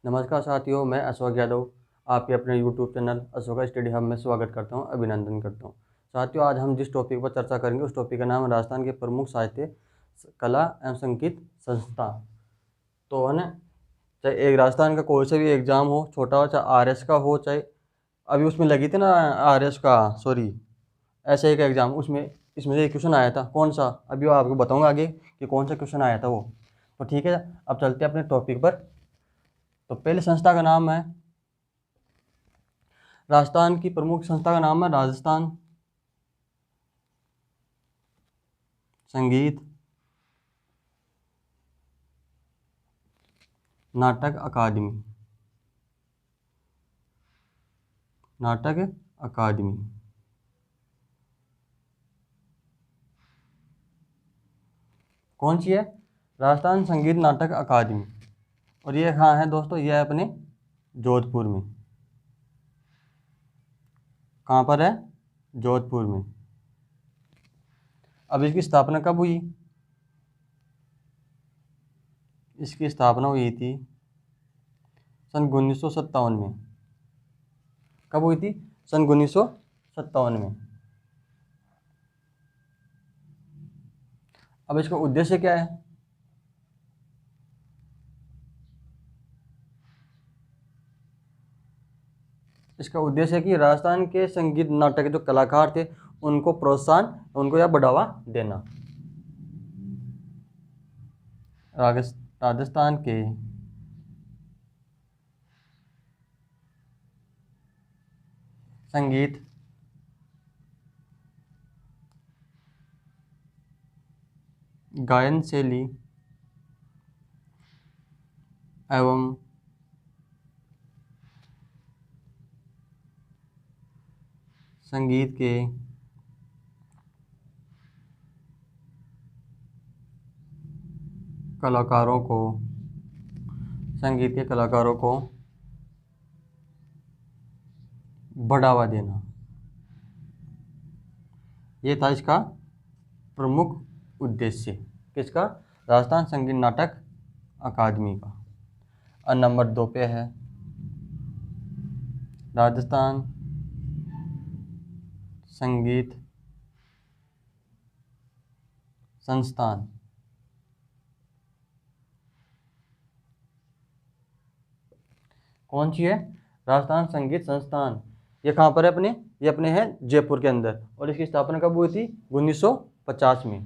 नमस्कार साथियों, मैं अशोक यादव आपके अपने YouTube channel Ashok study hub में स्वागत करता हूं, अभिनंदन करता हूं। साथियों, आज हम जिस टॉपिक पर चर्चा करेंगे उस टॉपिक का नाम है राजस्थान के प्रमुख साहित्य, कला एवं संगीत संस्थान। तो है ना, चाहे एक राजस्थान का कोई सा भी एग्जाम हो, छोटा हो चाहे आरएस का हो, चाहे अभी उसमें लगी थी ना आरएस का, सॉरी ऐसे एक एग्जाम, उसमें इसमें से एक क्वेश्चन आया था। कौन सा, अभी वो आपको बताऊंगा आगे कि कौन सा क्वेश्चन आया था वो। तो ठीक है, अब चलते हैं अपने टॉपिक पर। तो पहले संस्था का नाम है, राजस्थान की प्रमुख संस्था का नाम है राजस्थान संगीत नाटक अकादमी। नाटक अकादमी कौन सी है? राजस्थान संगीत नाटक अकादमी। और ये कहाँ है दोस्तों? ये है अपने जोधपुर में। कहाँ पर है? जोधपुर में। अब इसकी स्थापना कब हुई? इसकी स्थापना हुई थी सन 1957 में। कब हुई थी? सन 1957 में। अब इसका उद्देश्य क्या है? इसका उद्देश्य है कि राजस्थान के संगीत नाटक के जो कलाकार थे उनको प्रोत्साहन, उनको या बढ़ावा देना। राजस्थान के संगीत गायन शैली एवं संगीत के कलाकारों को, संगीत के कलाकारों को बढ़ावा देना, ये था इसका प्रमुख उद्देश्य। किसका? राजस्थान संगीत नाटक अकादमी का। और नंबर 2 पे है राजस्थान संगीत संस्थान। कौन सी है? राजस्थान संगीत संस्थान। ये कहाँ पर है अपने? ये अपने हैं जयपुर के अंदर। और इसकी स्थापना कब हुई थी? 1950 में।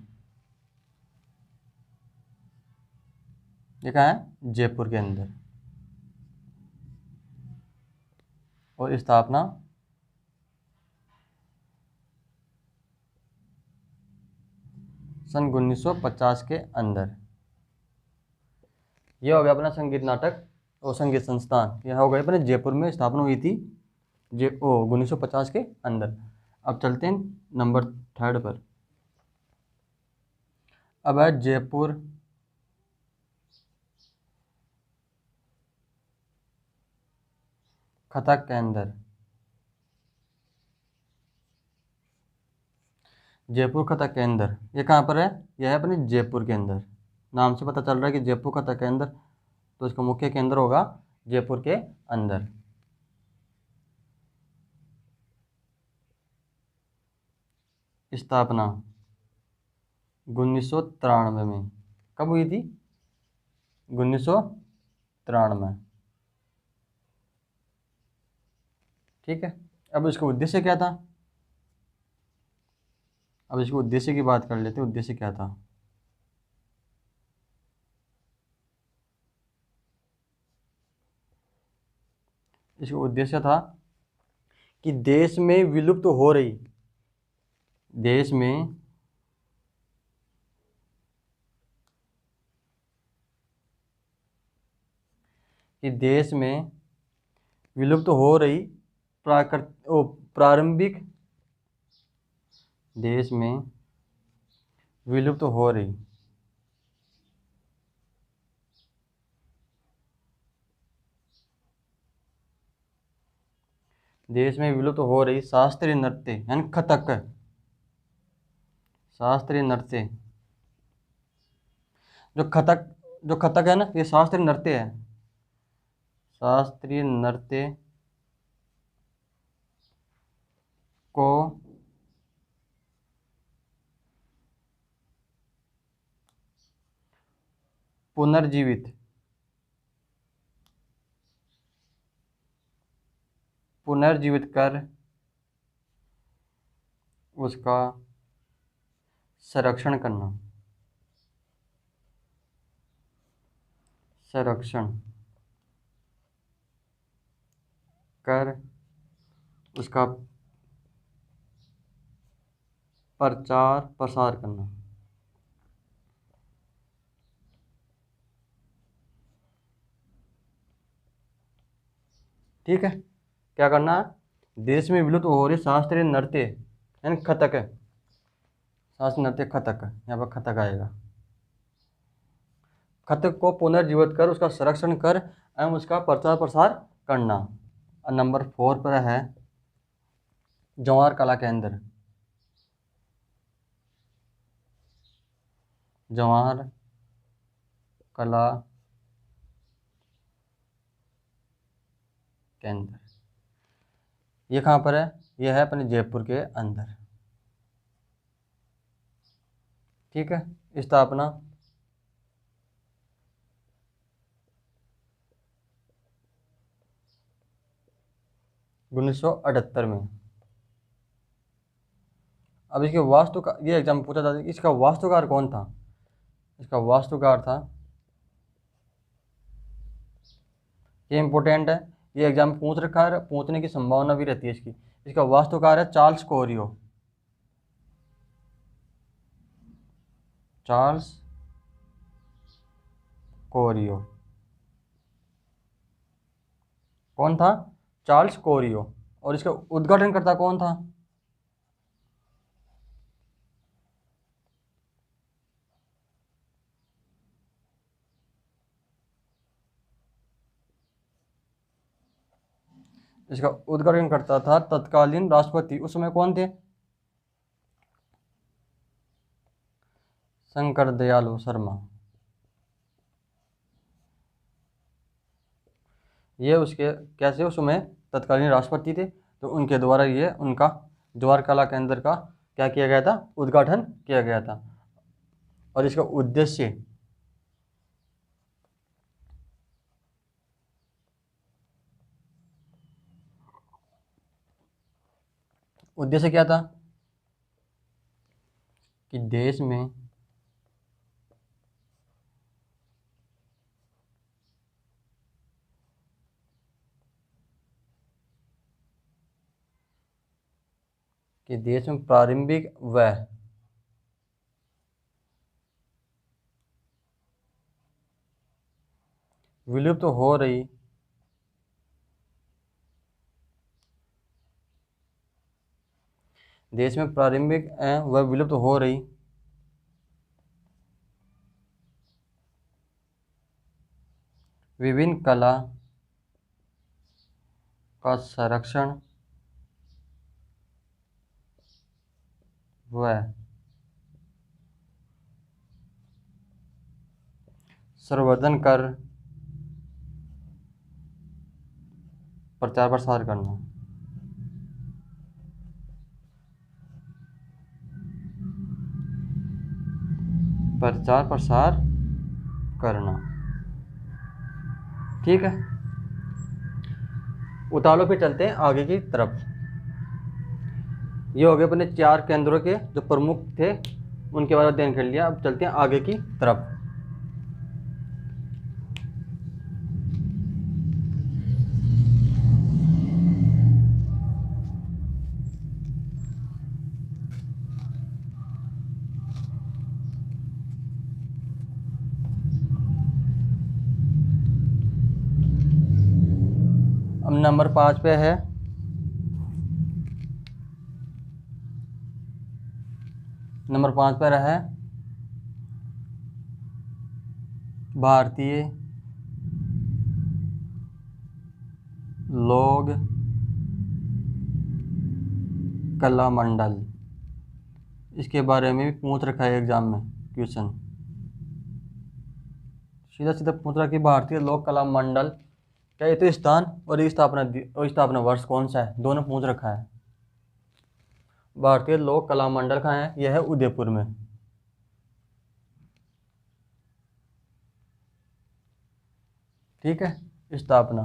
ये कहाँ है? जयपुर के अंदर। और स्थापना सन 1950 के अंदर। यह हो गया अपना संगीत नाटक और संगीत संस्थान। यह हो गया अपने जयपुर में, स्थापना हुई थी 1950 के अंदर। अब चलते हैं नंबर 3 पर। अब है जयपुर कथक केंद्र। जयपुर कथक केंद्र ये कहाँ पर है? यह है अपने जयपुर के अंदर। नाम से पता चल रहा है कि जयपुर कथक केंद्र, तो इसका मुख्य केंद्र होगा जयपुर के अंदर। स्थापना 1993 में। कब हुई थी? 1993। ठीक है। अब इसका उद्देश्य क्या था? अब इसके उद्देश्य की बात कर लेते हैं। उद्देश्य क्या था? इसका उद्देश्य था कि देश में विलुप्त हो रही, देश में कि देश में विलुप्त हो रही प्रारंभिक, देश में विलुप्त हो रही देश में विलुप्त हो रही शास्त्रीय नृत्य यानी कथक, शास्त्रीय नृत्य। जो कथक है ना, ये शास्त्रीय नृत्य है। शास्त्रीय नृत्य को पुनर्जीवित कर उसका संरक्षण करना, कर उसका प्रचार प्रसार करना। ठीक है, क्या करना है, देश में विलुप्त हो रही शास्त्रीय नृत्य यानी कथक है, शास्त्रीय नृत्य कथक, यहाँ पर कथक आएगा। कथक को पुनर्जीवित कर उसका संरक्षण कर एवं उसका प्रचार प्रसार करना। और नंबर 4 पर है जवाहर कला केंद्र, जवाहर कला केंद्र, ये कहाँ पर है, ये है अपने जयपुर के अंदर। ठीक है, स्थापना 1978 में। अब इसके वास्तु का ये एग्जाम पूछा जाता है कि इसका वास्तुकार कौन था। इसका वास्तुकार था, ये इंपॉर्टेंट है, ये एग्जाम पूछ रखा है, पूछने की संभावना भी रहती है इसकी। इसका वास्तुकार है चार्ल्स कोरियो, चार्ल्स कोरियो। कौन था, चार्ल्स कोरियो। और इसका उद्घाटनकर्ता कौन था, इसका उद्घाटनकर्ता था तत्कालीन राष्ट्रपति, उस समय कौन थे, शंकर दयालु शर्मा। ये उसके कैसे उस समय तत्कालीन राष्ट्रपति थे, तो उनके द्वारा ये उनका जवाहर कला केंद्र का क्या किया गया था, उद्घाटन किया गया था। और इसका उद्देश्य क्या था कि देश में प्रारंभिक व विलुप्त हो रही देश में प्रारंभिक व विलुप्त हो रही विभिन्न कला का संरक्षण व संवर्धन कर प्रचार प्रसार करना। प्रचार प्रसार करना। ठीक है, उतालो पे चलते हैं आगे की तरफ। ये हो गए अपने 4 केंद्रों के जो प्रमुख थे, उनके बारे में अध्ययन कर लिया। अब चलते हैं आगे की तरफ। अब नंबर 5 पे है नंबर 5 पर है भारतीय लोक कला मंडल। इसके बारे में भी पूछ रखा है एग्जाम में क्वेश्चन, सीधा सीधा पूछ रहा कि भारतीय लोक कला मंडल क्या ये तो स्थान और ये स्थापना और स्थापना वर्ष कौन सा है, दोनों पूछ रखा है। भारतीय लोक कला मंडल कहाँ है, यह है उदयपुर में। ठीक है, स्थापना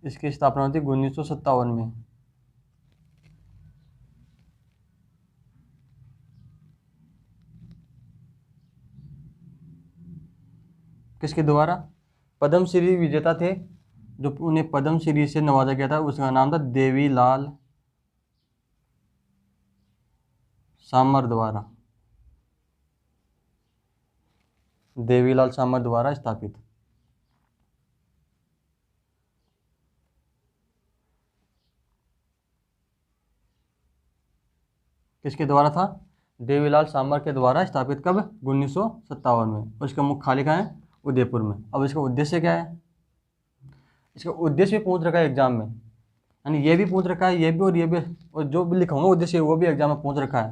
इसकी स्थापना होती 1957 में। किसके द्वारा, पद्मश्री विजेता थे जो उन्हें पद्मश्री से नवाजा गया था, उसका नाम था देवीलाल सामर द्वारा, देवीलाल सामर द्वारा स्थापित। किसके द्वारा था, देवीलाल सामर के द्वारा स्थापित, कब, 1957 में। और इसका मुख्यालय कहाँ है, उदयपुर में। अब इसका उद्देश्य क्या है, इसका उद्देश्य भी पूछ रखा है एग्जाम में, यानी ये भी पूछ रखा है, ये भी और ये भी, और जो भी लिखा होगा उद्देश्य वो भी एग्जाम में पूछ रखा है,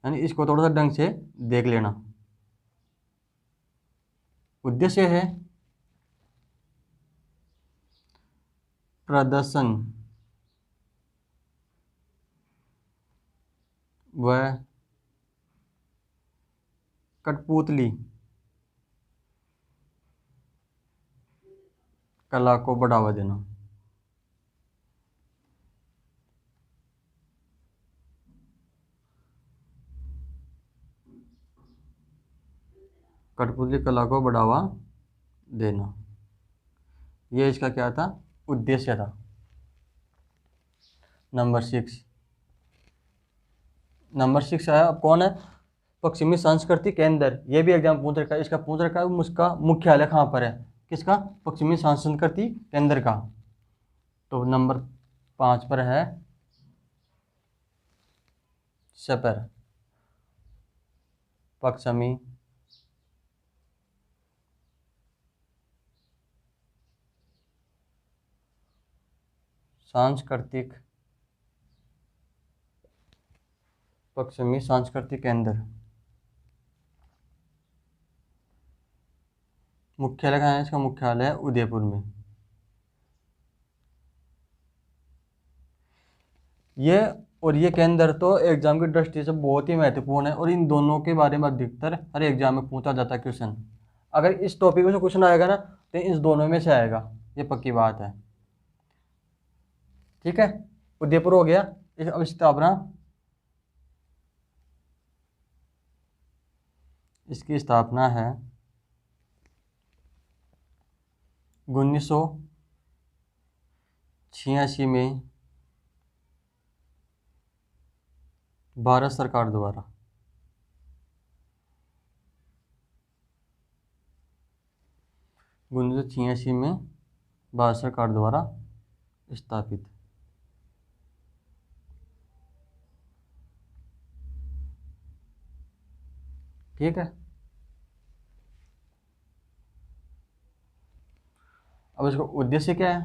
यानी इसको थोड़ा सा ढंग से देख लेना। उद्देश्य है प्रदर्शन व कठपुतली कला को बढ़ावा देना। कठपुतली कला को बढ़ावा देना, ये इसका क्या था, उद्देश्य था। नंबर 6, नंबर 6 है, अब कौन है, पश्चिमी सांस्कृतिक केंद्र, ये भी एग्जाम पूछ रखा है, इसका पूछ रखा है उसका मुख्यालय कहाँ पर है, किसका, पश्चिमी सांस्कृतिक केंद्र का। तो नंबर 5 पर है सपर, पश्चिमी सांस्कृतिक, पश्चिमी सांस्कृतिक केंद्र, मुख्यालय कहाँ है, इसका मुख्यालय है उदयपुर में। ये और ये केंद्र तो एग्जाम की दृष्टि से बहुत ही महत्वपूर्ण है, और इन दोनों के बारे में अधिकतर हर एग्जाम में पूछा जाता है क्वेश्चन। अगर इस टॉपिक में से क्वेश्चन आएगा ना तो इस दोनों में से आएगा, ये पक्की बात है। ठीक है, उदयपुर हो गया। अब स्थापना, इसकी स्थापना है 1986 में भारत सरकार द्वारा। में भारत सरकार द्वारा स्थापित। ठीक है, अब इसका उद्देश्य क्या है,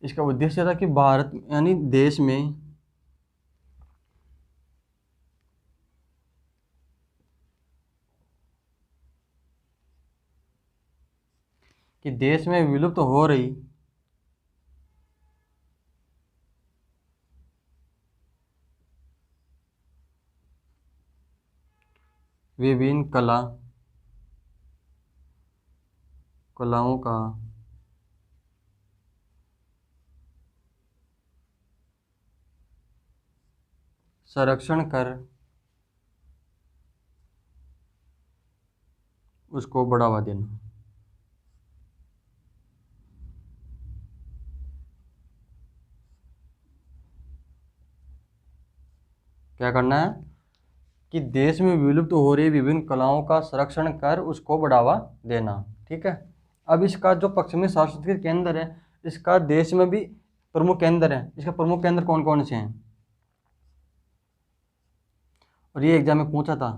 इसका उद्देश्य था कि भारत यानी देश में विलुप्त हो रही विभिन्न कलाओं का संरक्षण कर उसको बढ़ावा देना। क्या करना है कि देश में विलुप्त हो रही विभिन्न कलाओं का संरक्षण कर उसको बढ़ावा देना। ठीक है, अब इसका जो पश्चिमी सांस्कृतिक केंद्र है, इसका देश में भी प्रमुख केंद्र है। इसका प्रमुख केंद्र कौन कौन से हैं, और ये एग्जाम में पूछा था,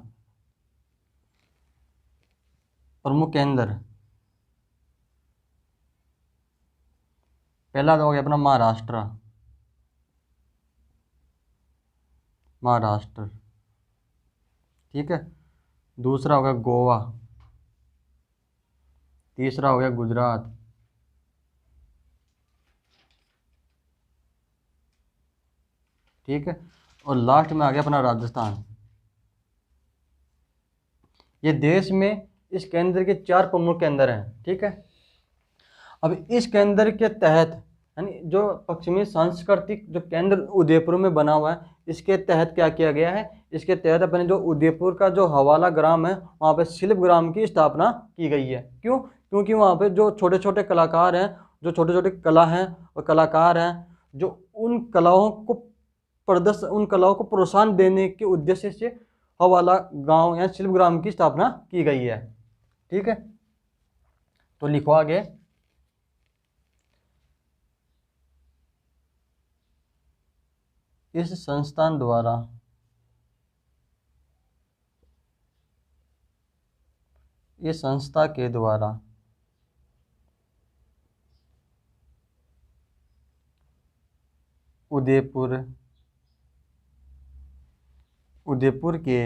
प्रमुख केंद्र पहला तो हो गया अपना महाराष्ट्र, महाराष्ट्र, ठीक है। दूसरा हो गया गोवा, तीसरा हो गया गुजरात, ठीक है। और लास्ट में आ गया अपना राजस्थान। ये देश में इस केंद्र के 4 प्रमुख केंद्र हैं, ठीक है। अब इस केंद्र के तहत यानी जो पश्चिमी सांस्कृतिक जो केंद्र उदयपुर में बना हुआ है, इसके तहत क्या किया गया है, इसके तहत अपने जो उदयपुर का जो हवाला ग्राम है वहाँ पे शिल्प ग्राम की स्थापना की गई है। क्यों? क्योंकि वहाँ पे जो छोटे छोटे कलाकार हैं, जो छोटे छोटे कला हैं और कलाकार हैं, जो उन कलाओं को प्रदर्शन, उन कलाओं को प्रोत्साहन देने के उद्देश्य से हवाला गांव या शिल्प ग्राम की स्थापना की गई है, ठीक है। तो लिखो आगे। इस संस्थान द्वारा इस संस्था के द्वारा उदयपुर उदयपुर के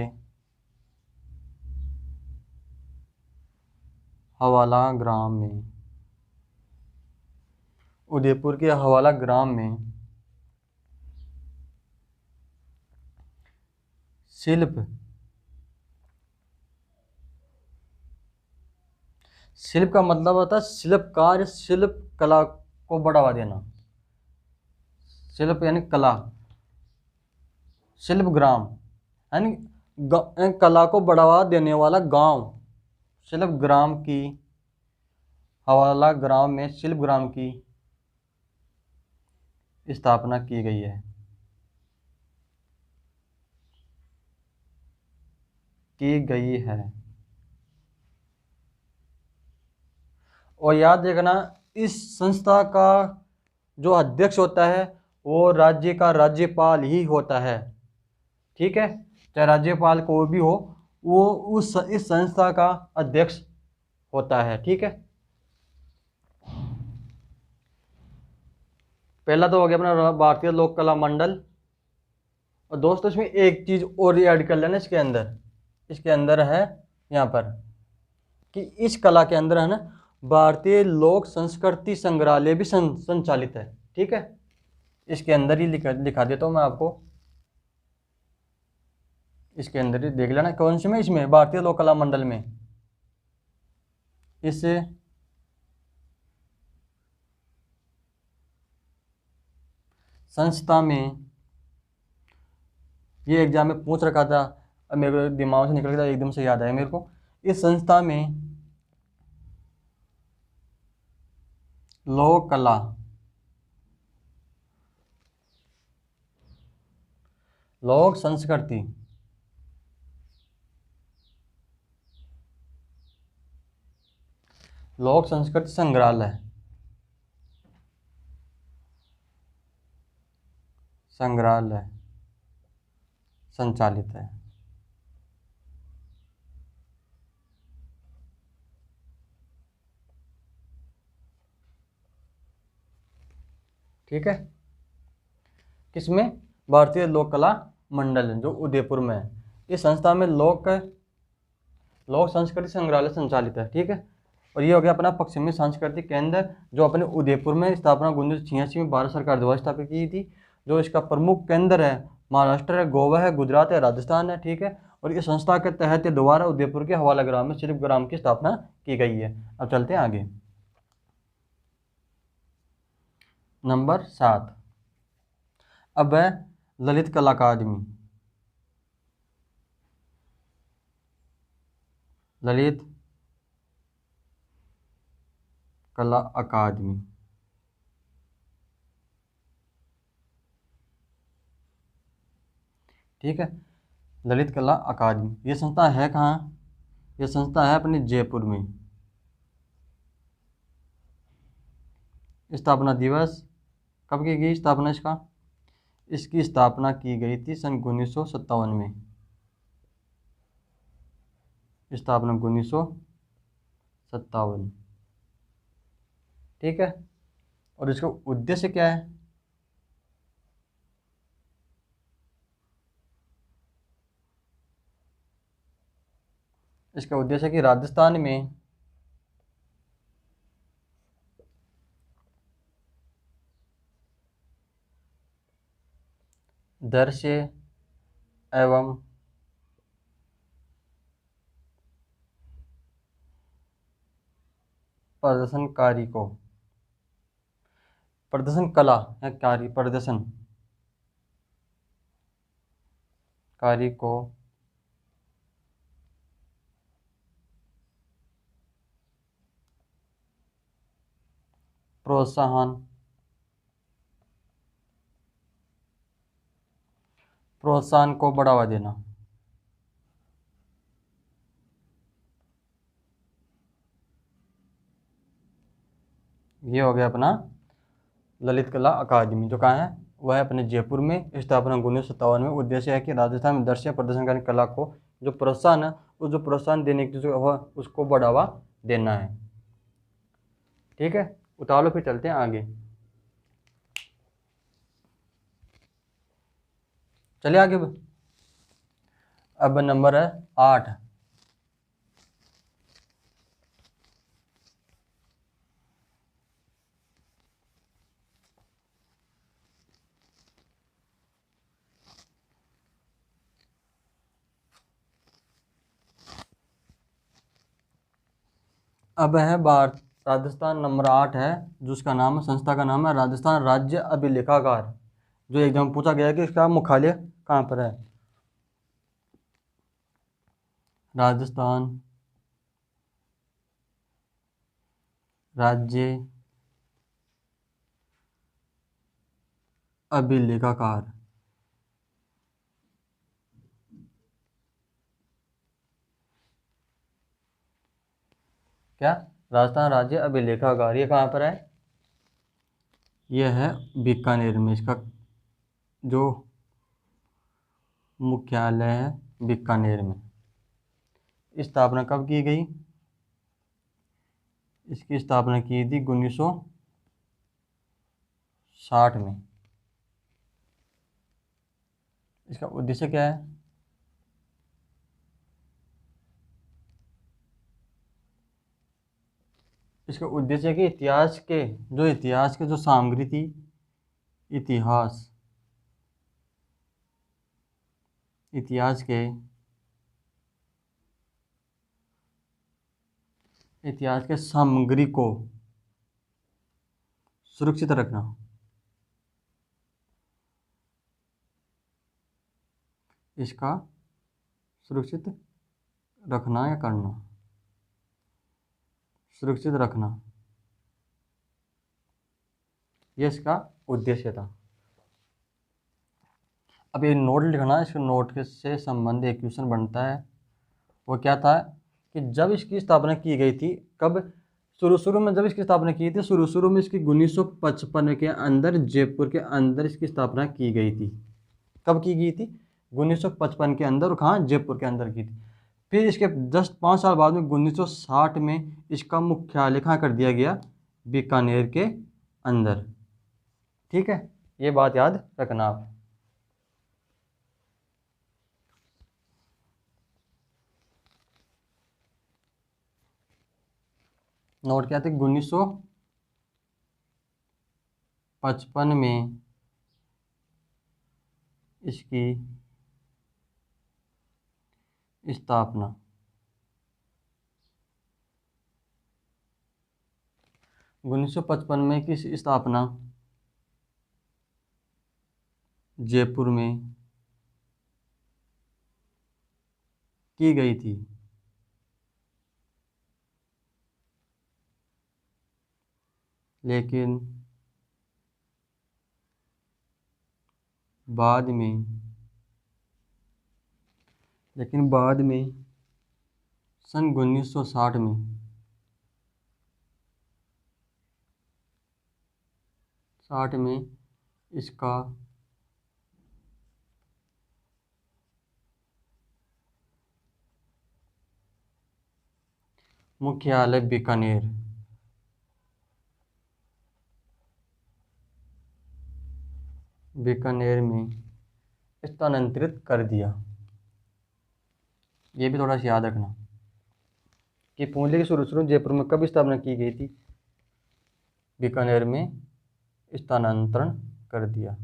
हवाला ग्राम में उदयपुर के हवाला ग्राम में शिल्प शिल्प का मतलब होता है शिल्पकार, शिल्प कला को बढ़ावा देना। शिल्प यानी कला, शिल्प ग्राम यानी कला को बढ़ावा देने वाला गांव। शिल्प ग्राम की हवाला ग्राम में शिल्प ग्राम की स्थापना की गई है, की गई है। और याद रखना, इस संस्था का जो अध्यक्ष होता है वो राज्य का राज्यपाल ही होता है, ठीक है। चाहे राज्यपाल कोई भी हो, वो इस संस्था का अध्यक्ष होता है, ठीक है। पहला तो हो गया अपना भारतीय लोक कला मंडल। और दोस्तों इसमें एक चीज और ऐड कर लेना, इसके अंदर है यहाँ पर कि इस कला के अंदर है ना भारतीय लोक संस्कृति संग्रहालय भी संचालित है, ठीक है। इसके अंदर ही लिखा देता हूँ मैं आपको, इसके अंदर ही देख लेना कौन सी में, इसमें भारतीय लोक कला मंडल में इस संस्था में, ये एग्जाम में पूछ रखा था, अब मेरे दिमाग से निकल गया, एकदम से याद आया मेरे को। इस संस्था में लोक कला, लोक संस्कृति, लोक संस्कृति संग्रहालय संचालित है, ठीक है। किसमें? भारतीय लोक कला मंडल जो उदयपुर में है। इस संस्था में लोक संस्कृति संग्रहालय संचालित है, ठीक है। और ये हो गया अपना पश्चिमी सांस्कृतिक केंद्र जो अपने उदयपुर में स्थापना 1986 में भारत सरकार द्वारा स्थापित की थी। जो इसका प्रमुख केंद्र है महाराष्ट्र है, गोवा है, गुजरात है, राजस्थान है, ठीक है। और इस संस्था के तहत दोबारा उदयपुर के हवाला ग्राम में शिल्प ग्राम की स्थापना की गई है। अब चलते हैं आगे। नंबर 7 अब है ललित कला अकादमी। ललित कला अकादमी, ठीक है। ललित कला अकादमी ये संस्था है कहाँ? ये संस्था है अपने जयपुर में। स्थापना दिवस कब की गई स्थापना इसका? इसकी स्थापना की गई थी सन 1957 में। स्थापना 1957, ठीक है। और इसका उद्देश्य क्या है? इसका उद्देश्य है कि राजस्थान में दृश्य एवं प्रदर्शनकारी को, प्रदर्शन कला या कार्य प्रदर्शन कार्य को प्रोत्साहन प्रोत्साहन को बढ़ावा देना। ये हो गया अपना ललित कला अकादमी, जो कहाँ है, वह है अपने जयपुर में, स्थापना 1957 में। उद्देश्य है कि राजस्थान में दृश्य प्रदर्शनकारी कला को जो प्रोत्साहन है, उस जो प्रोत्साहन देने की जो है उसको बढ़ावा देना है। ठीक है, उतार लो, फिर चलते हैं आगे। चलिए आगे। अब नंबर है 8। अब है भारत, राजस्थान नंबर 8 है, जिसका नाम, संस्था का नाम है राजस्थान राज्य अभिलेखागार। जो एग्जाम पूछा गया है कि इसका मुख्यालय कहाँ पर है। राजस्थान राज्य अभिलेखागार। क्या? राजस्थान राज्य अभिलेखागार, ये कहाँ पर है? यह है बीकानेर में। इसका जो मुख्यालय है बीकानेर में। स्थापना कब की गई? इसकी स्थापना की थी 1960 में। इसका उद्देश्य क्या है? इसका उद्देश्य है कि इतिहास के जो सामग्री थी, इतिहास इतिहास के इतिहास के सामग्री को सुरक्षित रखना। इसका सुरक्षित रखना या करना, सुरक्षित रखना, ये इसका उद्देश्य था। अब ये नोट लिखना, इसके नोट के से संबंधित एक क्वेश्चन बनता है। वो क्या था कि जब इसकी स्थापना की गई थी, कब? शुरू में जब इसकी स्थापना की थी, शुरू में इसकी 1955 के अंदर, जयपुर के अंदर इसकी स्थापना की गई थी। कब की गई थी? 1955 के अंदर। और कहाँ? जयपुर के अंदर की थी। फिर इसके जस्ट 5 साल बाद में 1960 में इसका मुख्यालय कहाँ कर दिया गया? बीकानेर के अंदर। ठीक है, ये बात याद रखना आप। नोट क्या थे? 1955 में इसकी स्थापना। 1955 में किस स्थापना? जयपुर में की गई थी। लेकिन बाद में सन 1960 में इसका मुख्यालय बीकानेर बीकानेर में स्थानांतरित कर दिया। ये भी थोड़ा सा याद रखना कि पूंजले की शुरू जयपुर में कब स्थापना की गई थी। बीकानेर में स्थानांतरण कर दिया,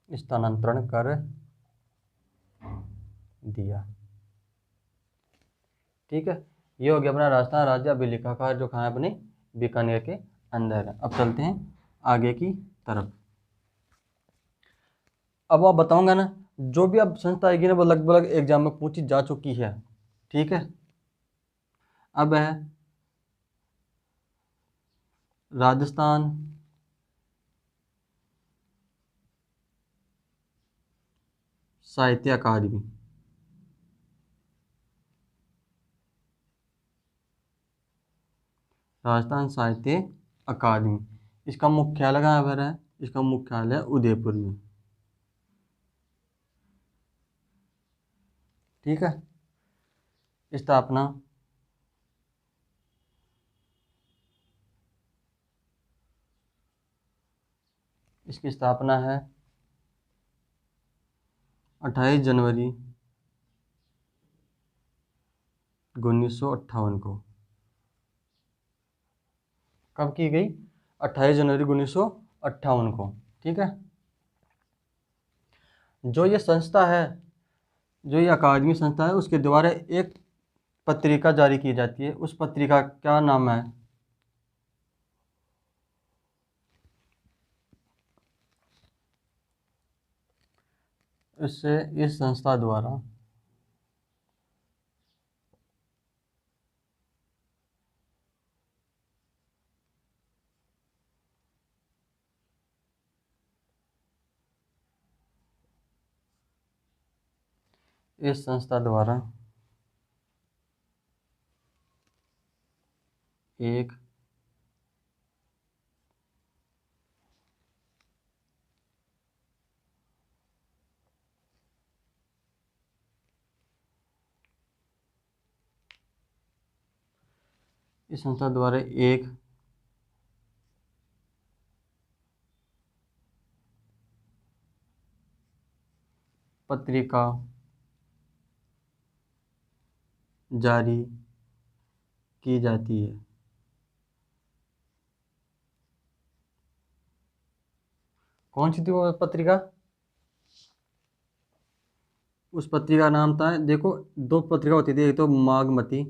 स्थानांतरण कर दिया। ठीक है, ये हो गया अपना राजस्थान राज्य अभिलेखागार जो कहाँ है अपने बीकानेर के अंदर है। अब चलते हैं आगे की तरफ। अब आप बताऊंगा ना, जो भी अब संस्था आएगी ना वो लगभग एग्जाम में पूछी जा चुकी है। ठीक है, अब है राजस्थान साहित्य अकादमी। राजस्थान साहित्य अकादमी, इसका मुख्यालय कहाँ पर है? इसका मुख्यालय उदयपुर में। ठीक है, स्थापना इसकी स्थापना है 28 जनवरी 1958 को। कब की गई? 28 जनवरी 1958 को। ठीक है, जो ये संस्था है, जो ये अकादमी संस्था है, उसके द्वारा एक पत्रिका जारी की जाती है। उस पत्रिका का क्या नाम है? इससे इस संस्था द्वारा इस संस्था द्वारा एक इस संस्था द्वारा एक पत्रिका जारी की जाती है। कौन सी थी वो पत्रिका? उस पत्रिका का नाम था, देखो दो पत्रिका होती थी, एक तो माघमती,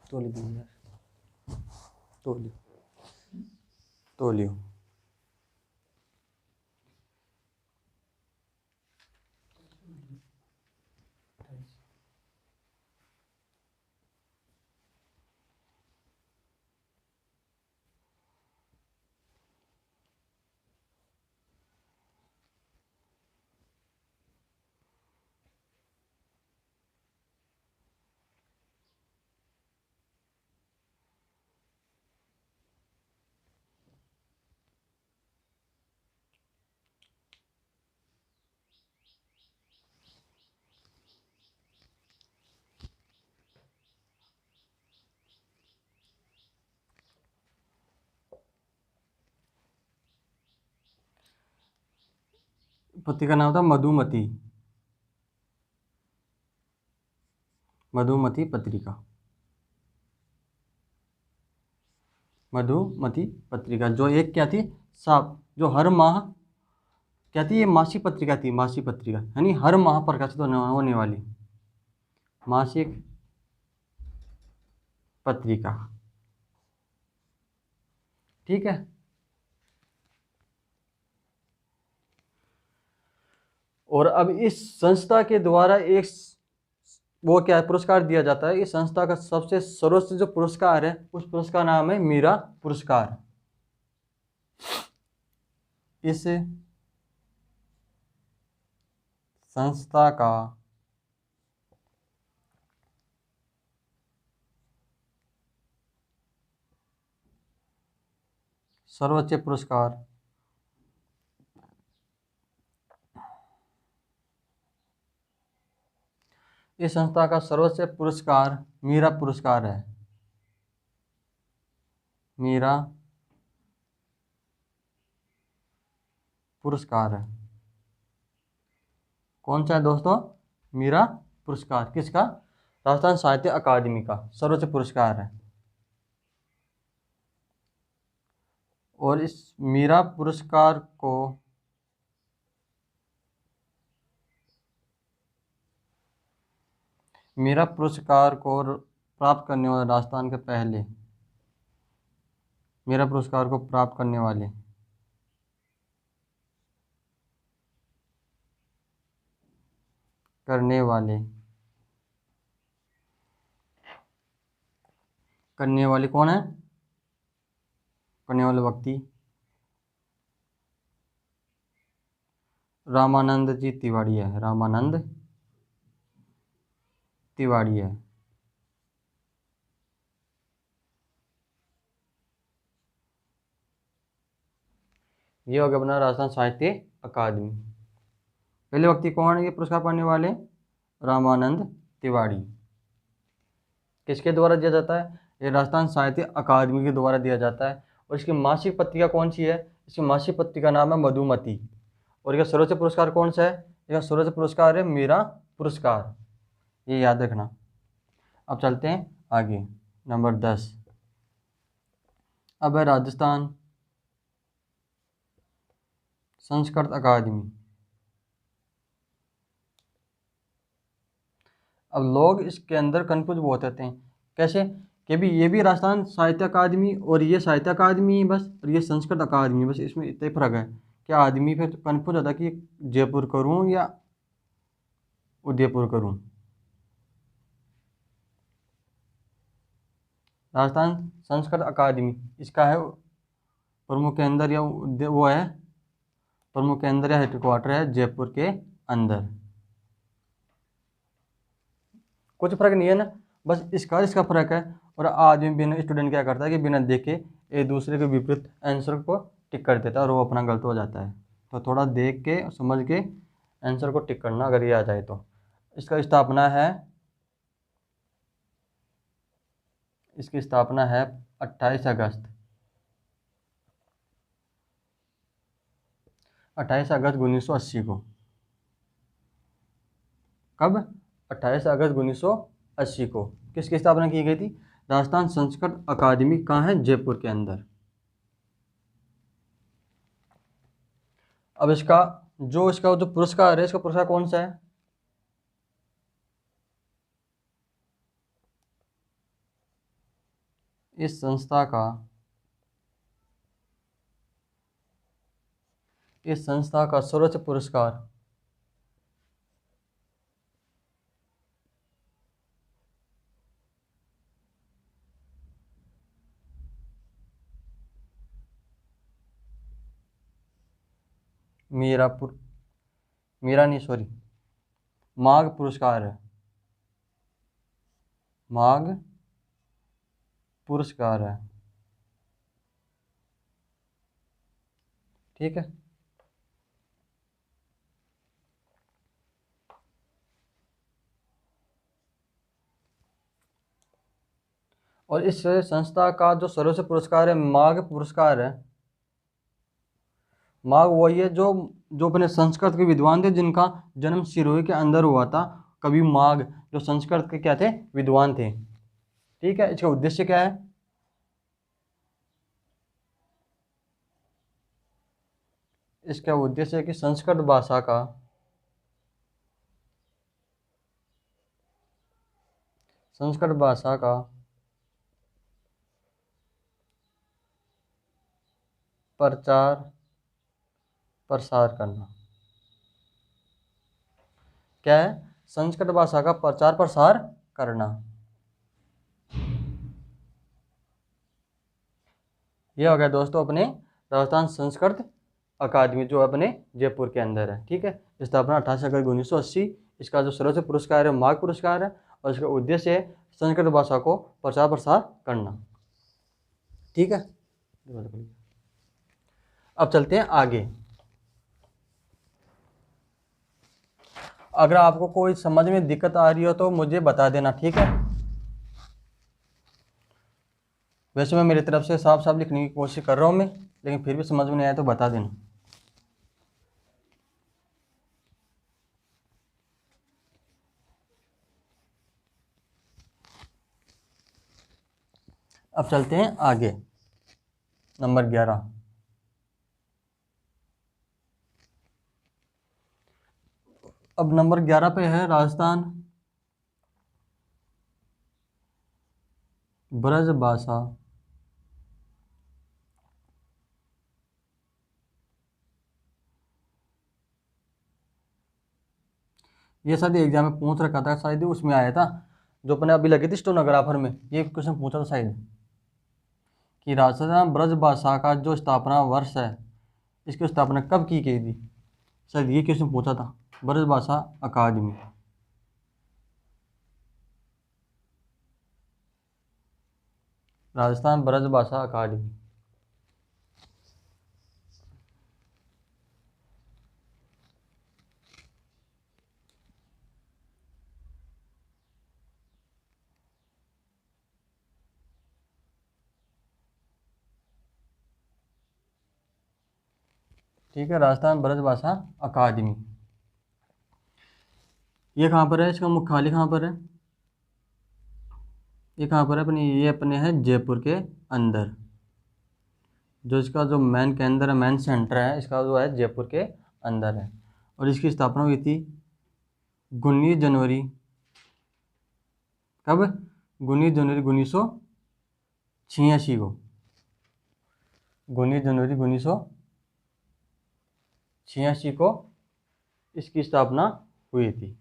तोलियो तोलियो तोलियो पत्रिका का नाम था मधुमती, मधुमती पत्रिका, मधुमती पत्रिका। जो एक क्या थी, साफ, जो हर माह क्या थी, ये मासिक पत्रिका थी, मासिक पत्रिका यानी हर माह प्रकाशित होने वाली मासिक पत्रिका। ठीक है, और अब इस संस्था के द्वारा एक वो क्या है, पुरस्कार दिया जाता है। इस संस्था का सबसे सर्वोच्च जो पुरस्कार है, उस पुरस्कार नाम है मीरा पुरस्कार। इस संस्था का सर्वोच्च पुरस्कार इस संस्था का सर्वोच्च पुरस्कार मीरा पुरस्कार है। मीरा पुरस्कार है। कौन सा है दोस्तों? मीरा पुरस्कार। किसका? राजस्थान साहित्य अकादमी का सर्वोच्च पुरस्कार है। और इस मीरा पुरस्कार को प्राप्त करने वाले राजस्थान के पहले मीरा पुरस्कार को प्राप्त करने वाले करने वाले कौन है? करने वाले व्यक्ति रामानंद जी तिवारी है। रामानंद तिवारी है। ये हो गया अपना राजस्थान साहित्य अकादमी। पहले व्यक्ति कौन है ये पुरस्कार पाने वाले? रामानंद तिवारी। किसके द्वारा दिया जाता है? ये राजस्थान साहित्य अकादमी के द्वारा दिया जाता है। और इसकी मासिक पत्रिका कौन सी है? इसकी मासिक पत्रिका का नाम है मधुमती। और इसका सर्वोच्च पुरस्कार कौन सा है? इसका सर्वोच्च पुरस्कार है मीरा पुरस्कार। ये याद रखना। अब चलते हैं आगे। नंबर 10। अब है राजस्थान संस्कृत अकादमी। अब लोग इसके अंदर कंफ्यूज बहुत होते हैं। कैसे? कि भी ये भी राजस्थान साहित्य अकादमी और ये साहित्य अकादमी बस, और ये संस्कृत अकादमी बस, इसमें इतना ही फर्क है कि आदमी फिर कंफ्यूज होता है कि जयपुर करूं या उदयपुर करूं। राजस्थान संस्कृत अकादमी इसका है प्रमुख केंद्र या वो है प्रमुख केंद्र या हेडक्वार्टर है जयपुर के अंदर। कुछ फर्क नहीं है ना, बस इसका फर्क है। और आदमी बिना स्टूडेंट क्या करता है कि बिना देखे एक दूसरे के विपरीत आंसर को टिक कर देता है और वो अपना गलत हो जाता है। तो थोड़ा देख के समझ के आंसर को टिक करना अगर ये आ जाए तो। इसकी स्थापना है 28 अगस्त 1980 को। कब? 28 अगस्त 1980 को किसकी स्थापना की गई थी? राजस्थान संस्कृत अकादमी कहाँ है? जयपुर के अंदर। अब इसका जो पुरस्कार है, इसका पुरस्कार कौन सा है? इस संस्था का सर्वोच्च पुरस्कार माघ पुरस्कार है। माघ पुरस्कार है। ठीक है। और इस संस्था का जो सर्वोच्च पुरस्कार है माघ पुरस्कार है। माघ वही है जो अपने संस्कृत के विद्वान थे जिनका जन्म सिरोही के अंदर हुआ था। कवि माघ जो संस्कृत के क्या थे? विद्वान थे। ठीक है। इसका उद्देश्य क्या है? इसका उद्देश्य है कि संस्कृत भाषा का प्रचार प्रसार करना। क्या है? संस्कृत भाषा का प्रचार प्रसार करना। यह हो गया दोस्तों अपने राजस्थान संस्कृत अकादमी जो अपने जयपुर के अंदर है। ठीक है। स्थापना 28 अगस्त 1980। इसका जो सर्वोच्च पुरस्कार है माघ पुरस्कार है और इसका उद्देश्य है संस्कृत भाषा को प्रचार प्रसार करना। ठीक है। अब चलते हैं आगे। अगर आपको कोई समझ में दिक्कत आ रही हो तो मुझे बता देना, ठीक है। वैसे मैं मेरी तरफ से साफ साफ लिखने की कोशिश कर रहा हूँ मैं, लेकिन फिर भी समझ में नहीं आया तो बता देना। अब चलते हैं आगे, नंबर 11। अब नंबर 11 पे है राजस्थान ब्रजभाषा। ये शायद एग्जाम में पूछ रखा था, शायद उसमें आया था जो अपने अभी लगे थे स्टेनोग्राफर में, ये क्वेश्चन पूछा था शायद कि राजस्थान ब्रजभाषा का जो स्थापना वर्ष है, इसकी स्थापना कब की गई थी, शायद ये क्वेश्चन पूछा था। ब्रजभाषा अकादमी, राजस्थान ब्रजभाषा अकादमी। ठीक है, राजस्थान ब्रजभाषा अकादमी। ये कहाँ पर है, इसका मुख्यालय कहाँ पर है, ये कहाँ पर है अपने, ये अपने है जयपुर के अंदर। जो इसका जो मेन केंद्र है, मेन सेंटर है इसका जो है जयपुर के अंदर है। और इसकी स्थापना हुई थी 19 जनवरी, कब, 19 जनवरी 1986 को, 19 जनवरी 1986 को इसकी स्थापना हुई थी।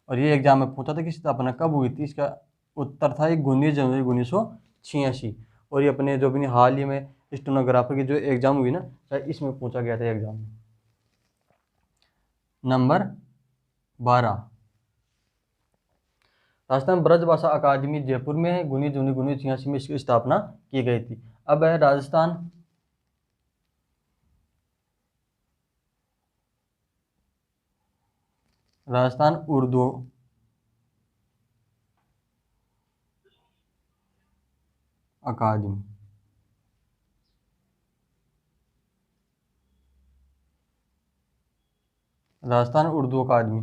और ये एग्जाम में पूछा था कि स्थापना कब हुई थी, इसका उत्तर था 19 जनवरी 1986। और ये अपने जो भी हाल ही में स्टेनोग्राफर की जो एग्जाम हुई ना, इसमें पूछा गया था एग्जाम में। नंबर 12, राजस्थान ब्रजभाषा अकादमी जयपुर में है, 19 जनवरी 1986 में इसकी स्थापना की गई थी। अब है राजस्थान उर्दू अकादमी। राजस्थान उर्दू अकादमी,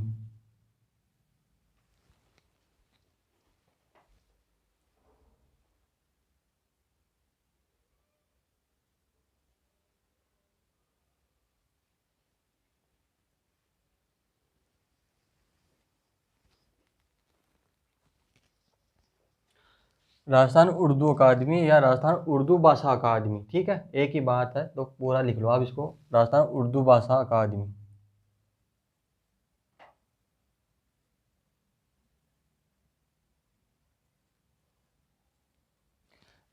राजस्थान उर्दू अकादमी या राजस्थान उर्दू भाषा अकादमी, ठीक है, एक ही बात है, तो पूरा लिख लो आप इसको, राजस्थान उर्दू भाषा अकादमी।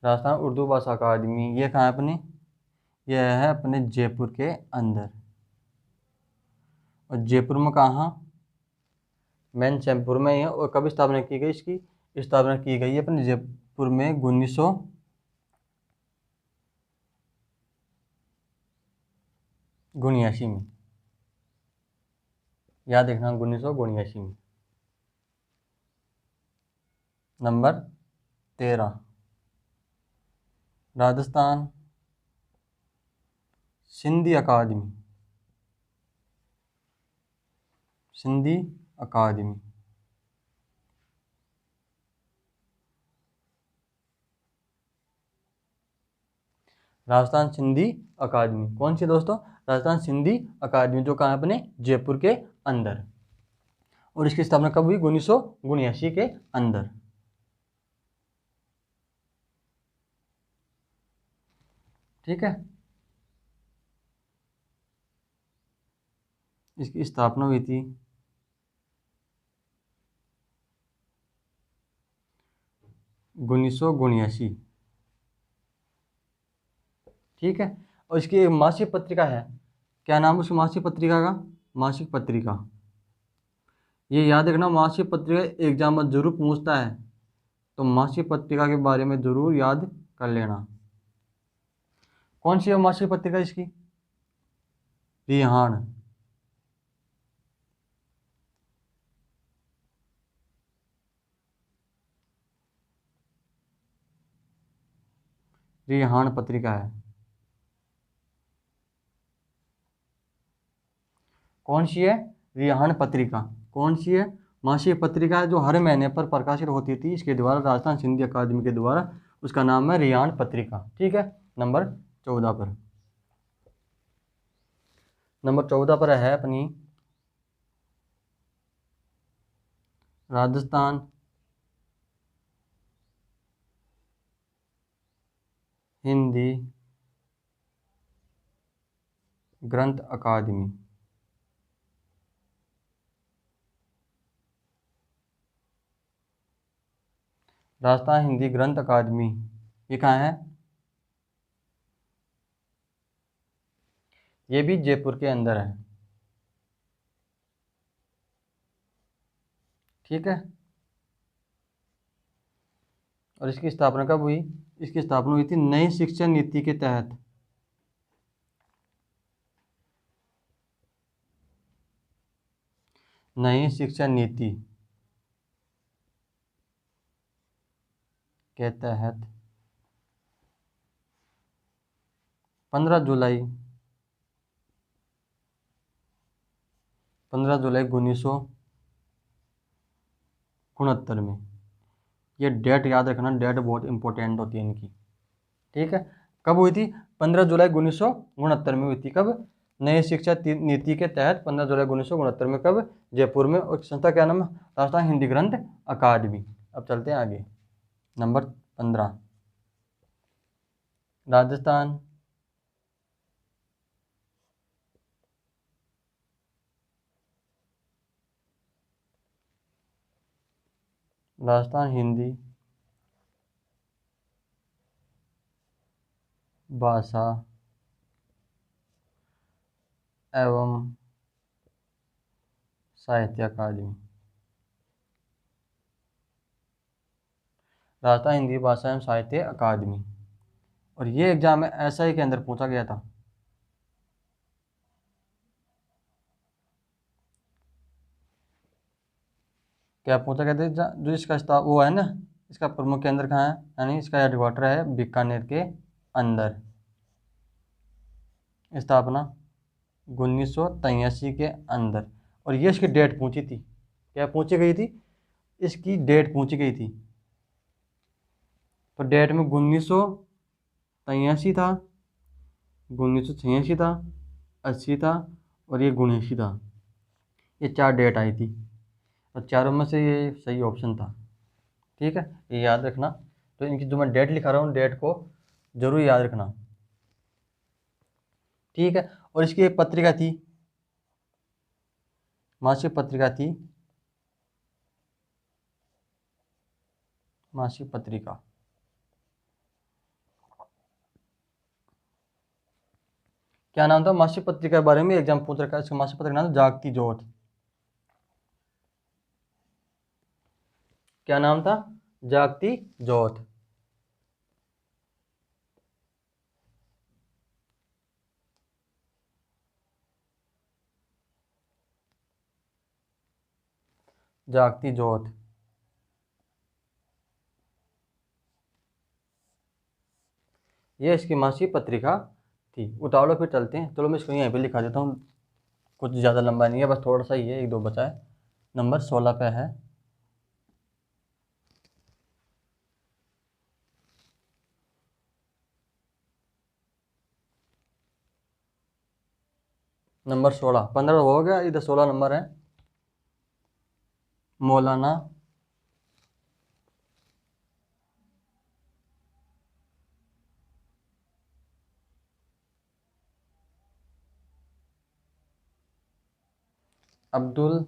राजस्थान उर्दू भाषा अकादमी ये कहाँ है अपने, यह है अपने जयपुर के अंदर। और जयपुर में कहाँ, मेन जयपुर में ही है। और कब स्थापना की गई इसकी, स्थापना की गई है अपने जयपुर में 1979 में, याद रखना 1979 में। नंबर 13, राजस्थान सिंधी अकादमी, सिंधी अकादमी। राजस्थान सिंधी अकादमी कौन सी दोस्तों, राजस्थान सिंधी अकादमी जो कहाँ है अपने जयपुर के अंदर। और इसकी स्थापना कब हुई, 1979 के अंदर। ठीक है, इसकी स्थापना हुई थी 1979। ठीक है, और इसकी एक मासिक पत्रिका है, क्या नाम है उस मासिक पत्रिका का, मासिक पत्रिका, ये याद रखना, मासिक पत्रिका एग्जाम में जरूर पूछता है, तो मासिक पत्रिका के बारे में जरूर याद कर लेना। कौन सी है मासिक पत्रिका इसकी, रिहान, रिहान पत्रिका है। कौन सी है? रिहान पत्रिका। कौन सी है? मासिक पत्रिका है जो हर महीने पर प्रकाशित होती थी इसके द्वारा, राजस्थान हिंदी अकादमी के द्वारा। उसका नाम है रिहान पत्रिका। ठीक है। नंबर 14 पर, नंबर 14 पर है अपनी राजस्थान हिंदी ग्रंथ अकादमी। राजस्थान हिंदी ग्रंथ अकादमी ये कहाँ है? ये भी जयपुर के अंदर है। ठीक है। और इसकी स्थापना कब हुई? इसकी स्थापना हुई थी नई शिक्षा नीति के तहत। नई शिक्षा नीति के तहत 15 जुलाई 1969 में। ये डेट याद रखना, डेट बहुत इंपॉर्टेंट होती है इनकी। ठीक है। कब हुई थी? 15 जुलाई 1969 में हुई थी। कब? नई शिक्षा नीति के तहत 15 जुलाई 1969 में। कब? जयपुर में। और संस्था क्या नाम है? राजस्थान हिंदी ग्रंथ अकादमी। अब चलते हैं आगे। नंबर 15, राजस्थान राजस्थान हिंदी भाषा एवं साहित्य अकादमी। राजस्थान हिंदी भाषा एवं साहित्य अकादमी। और ये एग्जाम में एसआई के अंदर पूछा गया था। क्या पूछा गया था? जो इसका स्टाफ वो है ना, इसका प्रमुख केंद्र कहाँ है, यानी इसका हेडक्वार्टर है बीकानेर के अंदर। स्थापना 1983 के अंदर। और ये इसकी डेट पूछी थी। क्या पूछी गई थी? इसकी डेट पूछी गई थी। तो डेट में 1983 था, 1986 था, 80 था और ये 79 था। ये 4 डेट आई थी और चारों में से ये सही ऑप्शन था। ठीक है, ये याद रखना। तो इनकी जो मैं डेट लिखा रहा हूँ, डेट को जरूर याद रखना। ठीक है। और इसकी एक पत्रिका थी, मासिक पत्रिका थी, मासिक पत्रिका। क्या नाम था मासिक पत्रिका के बारे में? एग्जाम पूछ रखा है। इसका मासिक पत्रिका नाम था जागती ज्योत। क्या नाम था? जागती ज्योत। जागती ज्योत। ये इसकी मासिक पत्रिका थी। उतावलों फिर चलते हैं। चलो मैं इसको यहीं पे लिखा देता हूँ, कुछ ज़्यादा लंबा नहीं है, बस थोड़ा सा ही है, 1-2 बचा है। नंबर 16 पे है नंबर 16। 15 हो गया, इधर 16 नंबर है। मौलाना अब्दुल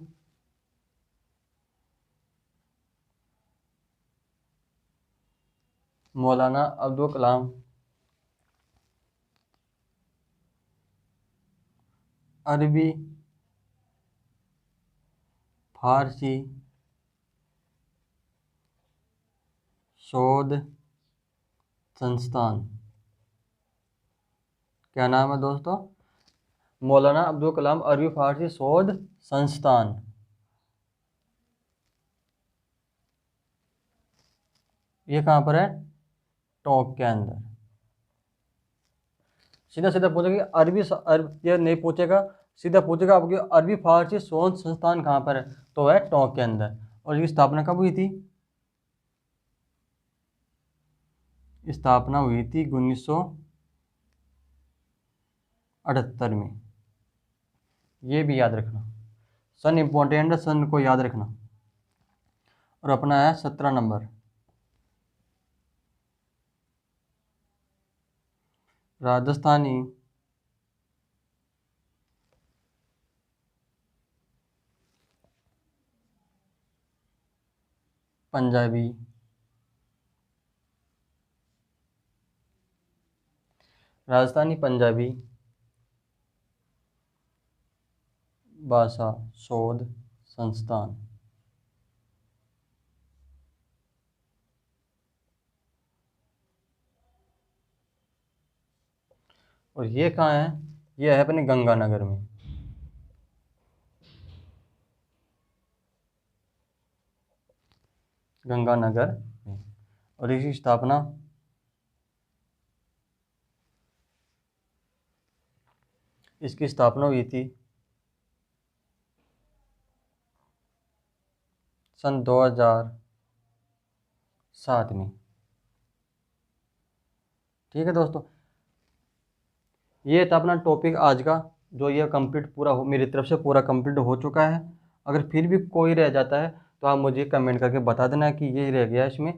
मौलाना अब्दुल कलाम अरबी फारसी शोध संस्थान। क्या नाम है दोस्तों? मौलाना अब्दुल कलाम अरबी फारसी शोध संस्थान। ये कहाँ पर है? टॉप के अंदर। सीधा सीधा पूछेगा ये नहीं पूछेगा, सीधा पूछेगा आपकी अरबी फारसी शोध संस्थान कहाँ पर है, तो है टोंक के अंदर। और इसकी स्थापना कब हुई थी? स्थापना हुई थी 1978 में। ये भी याद रखना, सन इम्पोर्टेंट है, सन को याद रखना। और अपना है 17 नंबर, राजस्थानी पंजाबी राजस्थानी पंजाबी भाषा शोध संस्थान। और ये कहाँ है? ये है अपने गंगानगर में। गंगानगर में। और इसकी स्थापना हुई थी सन 2007 में। ठीक है दोस्तों, ये था अपना टॉपिक आज का, जो ये कंप्लीट पूरा हो, मेरी तरफ से पूरा कंप्लीट हो चुका है। अगर फिर भी कोई रह जाता है तो आप मुझे कमेंट करके बता देना कि ये रह गया इसमें।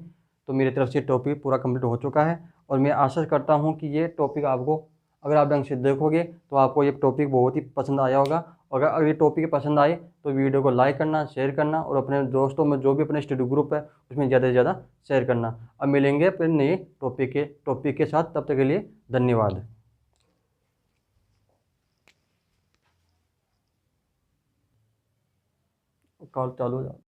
तो मेरी तरफ से टॉपिक पूरा कंप्लीट हो चुका है, और मैं आशा करता हूँ कि ये टॉपिक आपको, अगर आप ढंग से देखोगे तो आपको ये टॉपिक बहुत ही पसंद आया होगा। और अगर ये टॉपिक पसंद आए तो वीडियो को लाइक करना, शेयर करना, और अपने दोस्तों में जो भी अपने स्टडी ग्रुप है उसमें ज़्यादा से ज़्यादा शेयर करना। अब मिलेंगे फिर नए टॉपिक के साथ, तब तक के लिए धन्यवाद। कॉल चालू हो जाओ।